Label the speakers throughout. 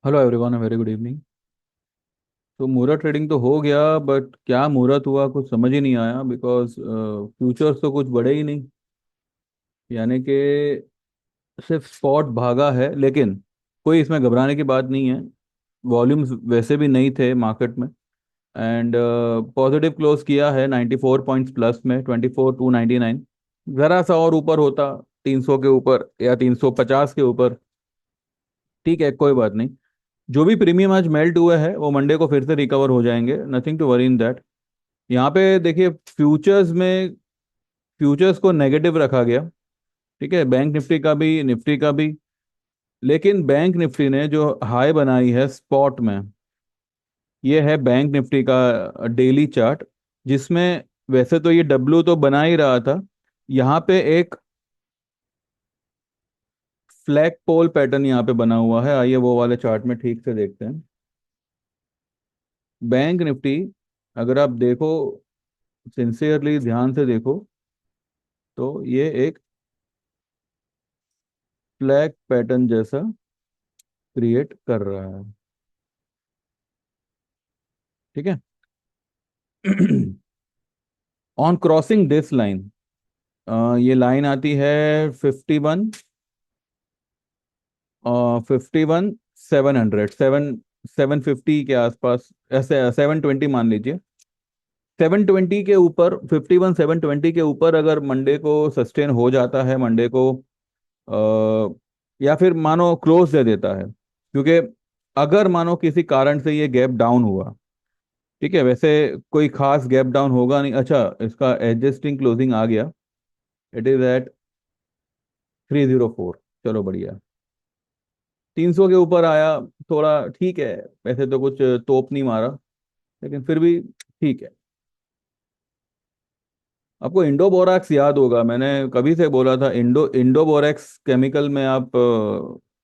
Speaker 1: Hello everyone, very good evening. तो मुहूर्त trading तो हो गया, बट क्या मुहूर्त हुआ कुछ समझ ही नहीं आया, बिकॉज फ्यूचर्स तो कुछ बढ़े ही नहीं। यानी कि सिर्फ स्पॉट भागा है, लेकिन कोई इसमें घबराने की बात नहीं है। वॉल्यूम्स वैसे भी नहीं थे मार्केट में। एंड पॉजिटिव क्लोज किया है 94 पॉइंट्स प्लस में, 24,299। ज़रा सा और ऊपर होता, 300 के ऊपर या 350 के ऊपर, ठीक है, कोई बात नहीं। जो भी प्रीमियम आज मेल्ट हुए हैं वो मंडे को फिर से रिकवर हो जाएंगे, nothing to worry in that. यहाँ पे देखिए, फ्यूचर्स को नेगेटिव रखा गया। ठीक है, बैंक निफ्टी का भी, निफ्टी का भी। लेकिन बैंक निफ्टी ने जो हाई बनाई है स्पॉट में, ये है बैंक निफ्टी का डेली चार्ट, जिसमें वैसे तो ये डब्लू तो बना ही रहा था। यहाँ पे एक फ्लैग पोल पैटर्न यहाँ पे बना हुआ है। आइए वो वाले चार्ट में ठीक से देखते हैं। बैंक निफ्टी, अगर आप देखो, सिंसियरली ध्यान से देखो, तो ये एक फ्लैग पैटर्न जैसा क्रिएट कर रहा है। ठीक है। ऑन क्रॉसिंग दिस लाइन, ये लाइन आती है 51, 51 700, 750 के आसपास, ऐसे 720 मान लीजिए। 720 के ऊपर, 51 720 के ऊपर अगर मंडे को सस्टेन हो जाता है, मंडे को या फिर मानो क्लोज दे देता है, क्योंकि अगर मानो किसी कारण से ये गैप डाउन हुआ, ठीक है, वैसे कोई खास गैप डाउन होगा नहीं। अच्छा, इसका एडजस्टिंग क्लोजिंग आ गया, इट इज एट 304। चलो बढ़िया। 300 के ऊपर आया, थोड़ा ठीक है। वैसे तो कुछ तोप नहीं मारा, लेकिन फिर भी ठीक है। आपको इंडो बोराक्स याद होगा, मैंने कभी से बोला था, इंडो बोरेक्स केमिकल में आप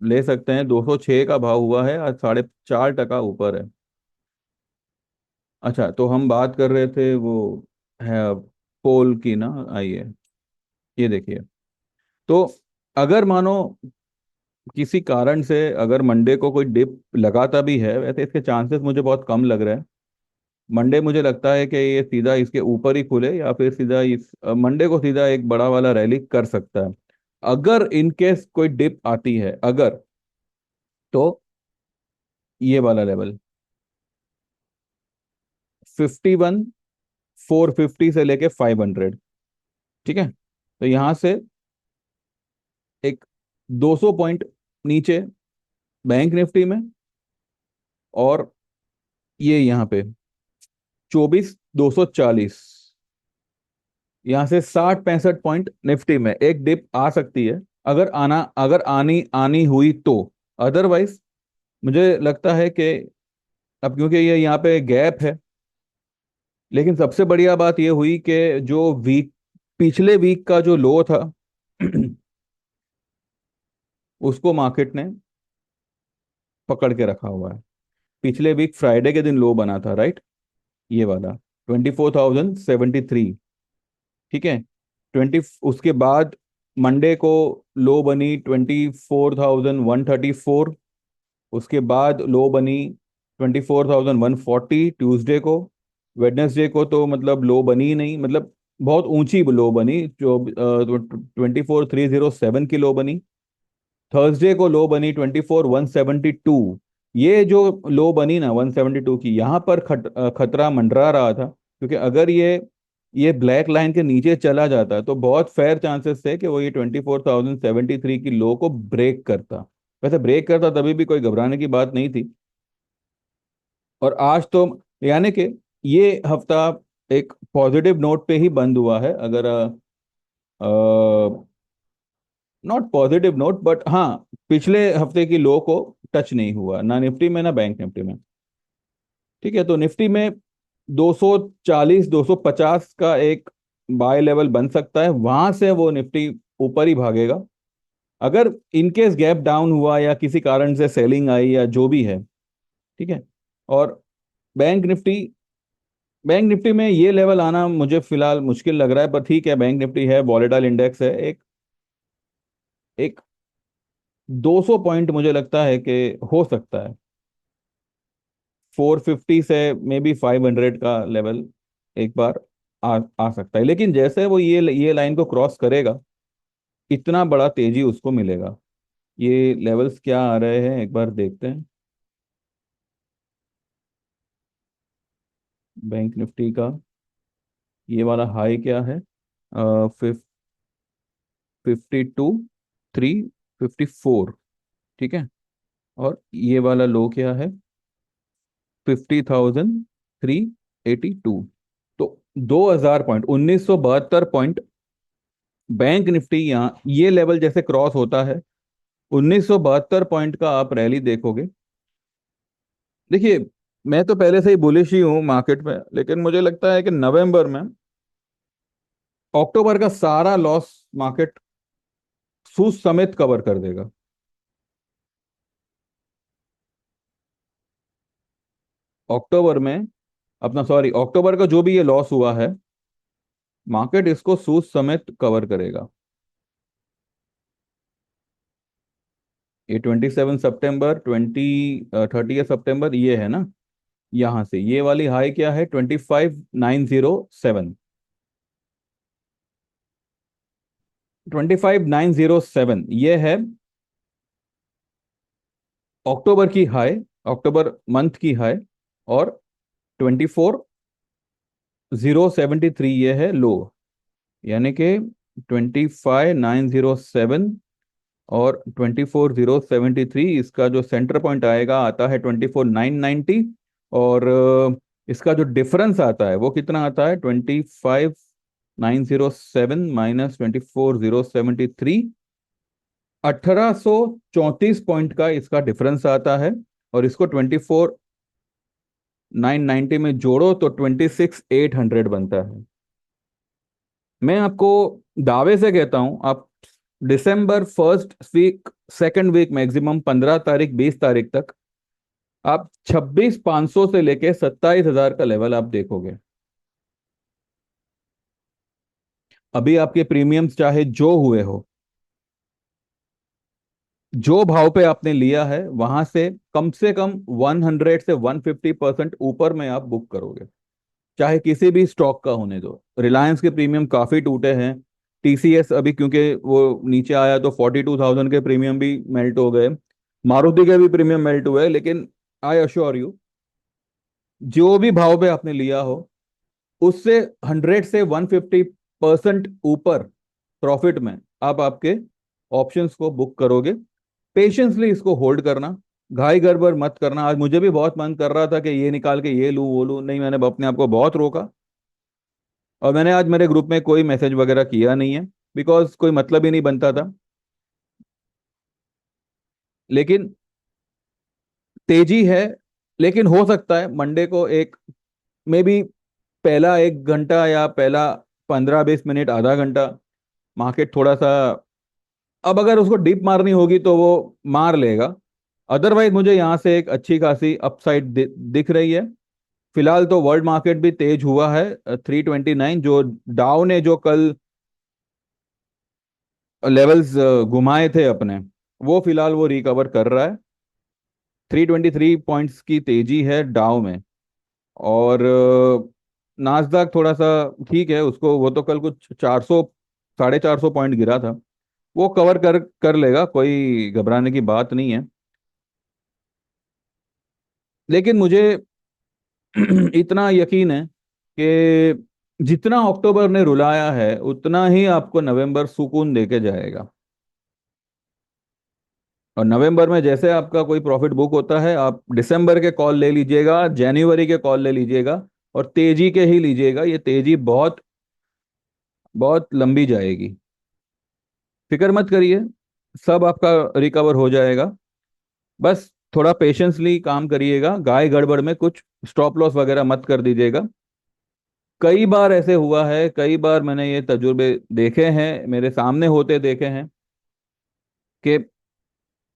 Speaker 1: ले सकते हैं। 206 का भाव हुआ है, आज 4.5% ऊपर है। अच्छा, तो हम बात कर रहे थे वो है पोल की ना। आइए ये देखिए। तो अगर मानो किसी कारण से अगर मंडे को कोई डिप लगाता भी है, वैसे इसके चांसेस मुझे बहुत कम लग रहे हैं। मंडे मुझे लगता है कि ये सीधा इसके ऊपर ही खुले, या फिर सीधा इस मंडे को सीधा एक बड़ा वाला रैली कर सकता है। अगर इनकेस कोई डिप आती है, अगर, तो ये वाला लेवल 51 450 से लेके 500, ठीक है। तो यहाँ से एक 200 पॉइंट नीचे बैंक निफ्टी में, और ये यहाँ पे 24,240, यहाँ से 60 65 पॉइंट निफ्टी में एक डिप आ सकती है। अगर आनी आनी हुई तो। अदरवाइज मुझे लगता है कि अब क्योंकि ये यहाँ पे गैप है, लेकिन सबसे बढ़िया बात ये हुई कि जो पिछले वीक का जो लो था, उसको मार्केट ने पकड़ के रखा हुआ है। पिछले वीक फ्राइडे के दिन लो बना था, राइट, ये वाला 24,073। ठीक है। 20, उसके बाद मंडे को लो बनी 24,134। उसके बाद लो बनी 24,140 ट्यूसडे को। वेडनेसडे को तो मतलब लो बनी ही नहीं, मतलब बहुत ऊंची लो बनी, जो 24,307 की लो बनी। थर्सडे को लो बनी 24,172। ये जो लो बनी ना 172 की, यहाँ पर खतरा मंडरा रहा था, क्योंकि अगर ये ब्लैक लाइन के नीचे चला जाता तो बहुत फेयर चांसेस थे कि वो ये 24,073 की लो को ब्रेक करता। वैसे ब्रेक करता तभी भी कोई घबराने की बात नहीं थी। और आज तो, यानी कि ये हफ्ता एक पॉजिटिव नोट पे ही बंद हुआ है। अगर नॉट पॉजिटिव नोट, बट हाँ, पिछले हफ्ते की लो को टच नहीं हुआ, ना निफ्टी में ना बैंक निफ्टी में। ठीक है, तो निफ्टी में 240 250 का एक बाय लेवल बन सकता है, वहां से वो निफ्टी ऊपर ही भागेगा। अगर इनकेस गैप डाउन हुआ या किसी कारण से सेलिंग आई या जो भी है, ठीक है। और बैंक निफ्टी बैंक निफ्टी में ये लेवल आना मुझे फिलहाल मुश्किल लग रहा है, पर ठीक है, बैंक निफ्टी है, वॉलेटाइल इंडेक्स है। एक एक 200 पॉइंट मुझे लगता है कि हो सकता है। 450 से मे बी 500 का लेवल एक बार आ सकता है, लेकिन जैसे वो ये लाइन को क्रॉस करेगा इतना बड़ा तेजी उसको मिलेगा। ये लेवल्स क्या आ रहे हैं एक बार देखते हैं। बैंक निफ्टी का ये वाला हाई क्या है? 52,354। ठीक है। और ये वाला लो क्या है? 50,382। तो 2000 पॉइंट, 1972 पॉइंट बैंक निफ्टी यहाँ ये लेवल जैसे क्रॉस होता है, 1972 पॉइंट का आप रैली देखोगे। देखिए, मैं तो पहले से ही बुलिश ही हूँ मार्केट में, लेकिन मुझे लगता है कि नवंबर में अक्टूबर का सारा लॉस मार्केट सूद समेत कवर कर देगा। अक्टूबर में अपना, सॉरी, अक्टूबर का जो भी ये लॉस हुआ है मार्केट इसको सूद समेत कवर करेगा। ये 27 सितंबर, 30 सितंबर ये है ना। यहां से ये वाली हाई क्या है? 25,907। 25,907 ये है अक्टूबर की हाई, अक्टूबर मंथ की हाई। और 24,073 ये है लो। यानी कि 25,907 और 24,073 इसका जो सेंटर पॉइंट आएगा आता है 24,990। और इसका जो डिफरेंस आता है वो कितना आता है? 25,907 माइनस 24,073, 1834 पॉइंट का इसका डिफरेंस आता है। और इसको 24,990 में जोड़ो तो 26,800 बनता है। मैं आपको दावे से कहता हूं, आप दिसंबर first week, second week, maximum 15 तारीख, 20 तारीख तक आप 26,500 से लेके 27,000 का लेवल आप देखोगे। अभी आपके प्रीमियम्स चाहे जो हुए हो, जो भाव पे आपने लिया है वहां से कम 100 से 150% ऊपर में आप बुक करोगे, चाहे किसी भी स्टॉक का होने दो। रिलायंस के प्रीमियम काफी टूटे हैं। टीसीएस अभी क्योंकि वो नीचे आया तो 42,000 के प्रीमियम भी मेल्ट हो गए। मारुति के भी प्रीमियम मेल्ट हुए, लेकिन आई अश्योर यू, जो भी भाव पे आपने लिया हो उससे 100 से 150% ऊपर प्रॉफिट में आप आपके ऑप्शंस को बुक करोगे। पेशेंसली इसको होल्ड करना, घाई गड़बड़ मत करना। आज मुझे भी बहुत मन कर रहा था कि ये निकाल के ये लूं वो लूं, नहीं, मैंने अपने आप को बहुत रोका। और मैंने आज मेरे ग्रुप में कोई मैसेज वगैरह किया नहीं है, बिकॉज कोई मतलब ही नहीं बनता था। लेकिन तेजी है, लेकिन हो सकता है मंडे को एक, मे बी पहला 1 घंटा या पहला 15-20 मिनट, आधा घंटा मार्केट थोड़ा सा, अब अगर उसको डिप मारनी होगी तो वो मार लेगा। अदरवाइज मुझे यहाँ से एक अच्छी खासी अपसाइड दिख रही है। फिलहाल तो वर्ल्ड मार्केट भी तेज हुआ है। 329 जो डाउ ने जो कल लेवल्स घुमाए थे अपने, वो फिलहाल वो रिकवर कर रहा है। 323 पॉइंट्स की तेजी है डाउ में। और नास्दाक थोड़ा सा ठीक है, उसको वो तो कल कुछ 400, 450 पॉइंट गिरा था, वो कवर कर कर लेगा, कोई घबराने की बात नहीं है। लेकिन मुझे इतना यकीन है कि जितना अक्टूबर ने रुलाया है उतना ही आपको नवंबर सुकून देके जाएगा। और नवंबर में जैसे आपका कोई प्रॉफिट बुक होता है, आप दिसंबर के कॉल ले लीजिएगा, जनवरी के कॉल ले लीजिएगा, और तेजी के ही लीजिएगा। ये तेजी बहुत बहुत लंबी जाएगी। फिक्र मत करिए, सब आपका रिकवर हो जाएगा। बस थोड़ा पेशेंसली काम करिएगा, गाय गड़बड़ में कुछ स्टॉप लॉस वगैरह मत कर दीजिएगा। कई बार ऐसे हुआ है, कई बार मैंने ये तजुर्बे देखे हैं, मेरे सामने होते देखे हैं कि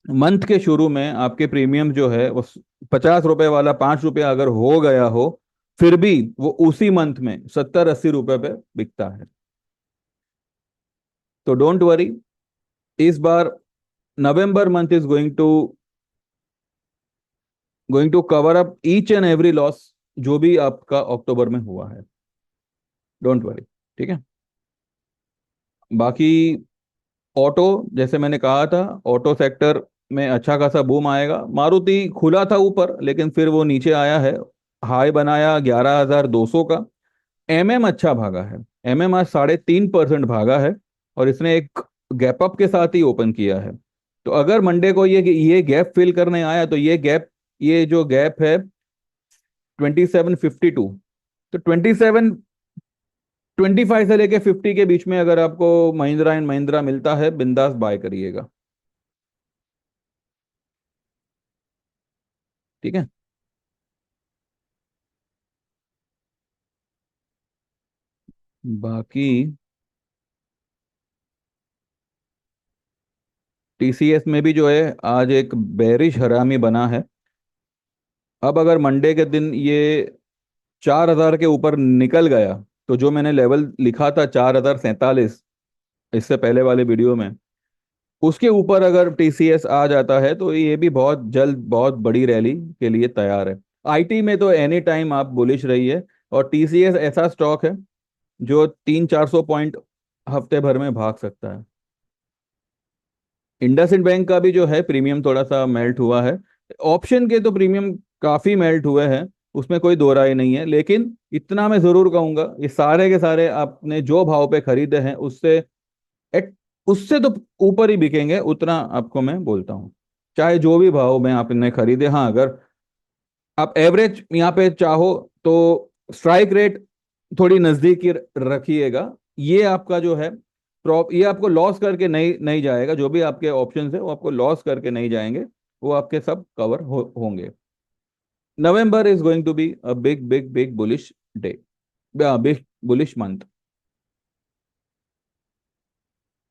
Speaker 1: मंथ के शुरू में आपके प्रीमियम जो है वो 50 रुपए वाला 5 रुपया अगर हो गया हो, फिर भी वो उसी मंथ में 70-80 रुपए पे बिकता है। तो डोंट वरी, इस बार November month is going to going to cover up each and every loss जो भी आपका अक्टूबर में हुआ है। Don't worry. ठीक है। बाकी ऑटो, जैसे मैंने कहा था, ऑटो सेक्टर में अच्छा खासा बूम आएगा। मारुति खुला था ऊपर, लेकिन फिर वो नीचे आया है। हाई बनाया 11,200 का। एमएम अच्छा भागा है। एमएम आज 3.5% भागा है। और इसने एक गैप अप के साथ ही ओपन किया है। तो अगर मंडे को ये गैप फिल करने आया, तो ये जो गैप है 2752, तो 25 से लेके 50 के बीच में अगर आपको महिंद्रा एंड महिंद्रा मिलता है, बिंदास बाय करिएगा। ठीक है। बाकी टीसीएस में भी जो है आज एक बेरिश हरामी बना है। अब अगर मंडे के दिन ये 4,000 के ऊपर निकल गया, तो जो मैंने लेवल लिखा था 4,047 इससे पहले वाले वीडियो में, उसके ऊपर अगर टीसीएस आ जाता है, तो ये भी बहुत जल्द बहुत बड़ी रैली के लिए तैयार है। आईटी में तो एनी टाइम आप बुलिश रहिए। और टीसीएस ऐसा स्टॉक है जो 300-400 पॉइंट हफ्ते भर में भाग सकता है। इंडसइंड बैंक का भी जो है प्रीमियम थोड़ा सा मेल्ट हुआ है। ऑप्शन के तो प्रीमियम काफी मेल्ट हुए हैं, उसमें कोई दो राय नहीं है। लेकिन इतना मैं जरूर कहूंगा, ये सारे के सारे आपने जो भाव पे खरीदे हैं एट उससे तो ऊपर ही बिकेंगे, उतना आपको मैं बोलता हूँ। चाहे जो भी भाव में आपने खरीदे, हाँ, अगर आप एवरेज यहाँ पे चाहो तो स्ट्राइक रेट थोड़ी नजदीक ही रखिएगा। ये आपका जो है प्रॉप ये आपको लॉस करके नहीं नहीं जाएगा। जो भी आपके ऑप्शंस है वो आपको लॉस करके नहीं जाएंगे। वो आपके सब कवर होंगे। November is going to be a big big big bullish day, big bullish month.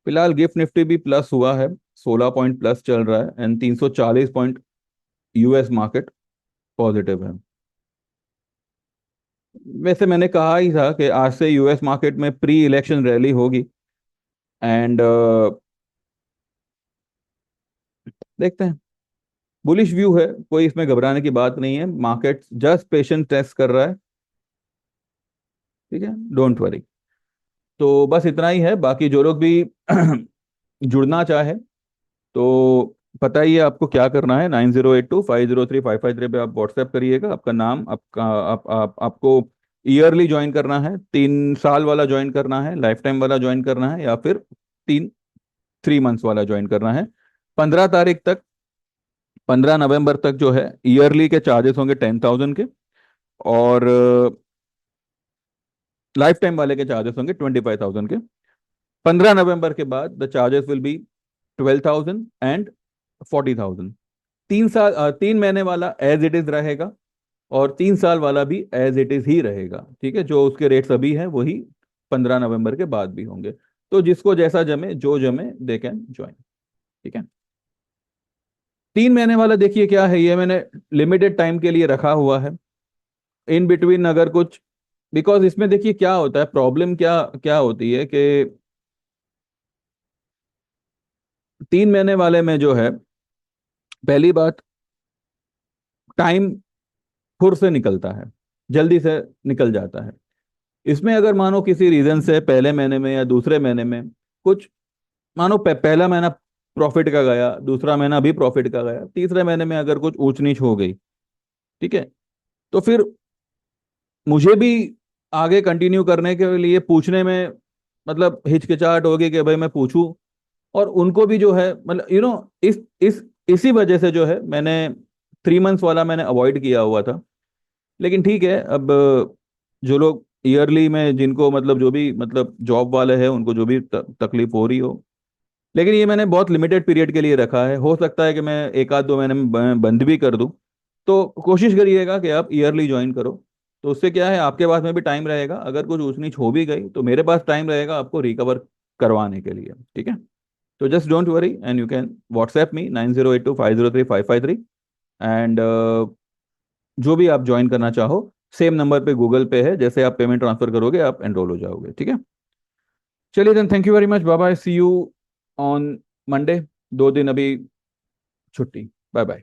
Speaker 1: फिलहाल गिफ्ट निफ्टी भी प्लस हुआ है। 16 पॉइंट प्लस चल रहा है and 340 point US market positive है। वैसे मैंने कहा ही था कि आज से यूएस मार्केट में प्री इलेक्शन रैली होगी। एंड देखते हैं। बुलिश व्यू है, कोई इसमें घबराने की बात नहीं है। मार्केट जस्ट पेशेंस टेस्ट कर रहा है। ठीक है। Don't worry. तो बस इतना ही है। बाकी जो लोग भी जुड़ना चाहे, तो पता ही है आपको क्या करना है। 9082503553 पे आप व्हाट्सएप करिएगा। आपका नाम, आपको ईयरली ज्वाइन करना है, 3 साल वाला ज्वाइन करना है, लाइफ टाइम वाला ज्वाइन करना है, या फिर 3 मंथ्स वाला ज्वाइन करना है। 15 तारीख तक, 15 नवंबर तक जो है ईयरली के चार्जेस होंगे 10,000 के। और लाइफ टाइम वाले के चार्जेस होंगे 25,000 के। 15 नवंबर के बाद the charges will be 12,000 and 40,000। 3 साल 3 महीने वाला एज इट इज रहेगा, और 3 साल वाला भी एज इट इज ही रहेगा। ठीक है। जो उसके रेट्स अभी हैं वही 15 नवंबर के बाद भी होंगे। तो जिसको जैसा जमे, जो जमे, दे कैन ज्वाइन। ठीक है। 3 महीने वाला देखिए क्या है, ये मैंने लिमिटेड टाइम के लिए रखा हुआ है। इन बिटवीन अगर कुछ, बिकॉज इसमें देखिए क्या होता है, प्रॉब्लम क्या क्या होती है कि 3 महीने वाले में जो है, पहली बात, टाइम फुर से निकलता है, जल्दी से निकल जाता है। इसमें अगर मानो किसी रीजन से पहले महीने में या दूसरे महीने में कुछ, मानो पहला महीना प्रॉफिट का गया, दूसरा महीना भी प्रॉफिट का गया, तीसरे महीने में अगर कुछ ऊंच नीच हो गई, ठीक है, तो फिर मुझे भी आगे कंटिन्यू करने के लिए पूछने में मतलब हिचकिचाहट होगी कि भाई मैं पूछूं। और उनको भी जो है मतलब इस इसी वजह से जो है मैंने 3 मंथ्स वाला मैंने अवॉइड किया हुआ था। लेकिन ठीक है, अब जो लोग ईयरली में, जिनको मतलब जो भी मतलब जॉब वाले हैं, उनको जो भी तकलीफ हो रही हो, लेकिन ये मैंने बहुत लिमिटेड पीरियड के लिए रखा है। हो सकता है कि मैं 1 आध 2 महीने में बंद भी कर दूं। तो कोशिश करिएगा कि आप ईयरली ज्वाइन करो। तो उससे क्या है, आपके पास में भी टाइम रहेगा। अगर कुछ ऊंच नीच हो भी गई, तो मेरे पास टाइम रहेगा आपको रिकवर करवाने के लिए। ठीक है। तो just don't worry and you can WhatsApp me 9082503553। And जो भी आप ज्वाइन करना चाहो, सेम नंबर पे गूगल पे है, जैसे आप पेमेंट ट्रांसफर करोगे आप एनरोल हो जाओगे। ठीक है। चलिए then, thank you very much, bye bye, see you on Monday. 2 दिन अभी छुट्टी। Bye bye.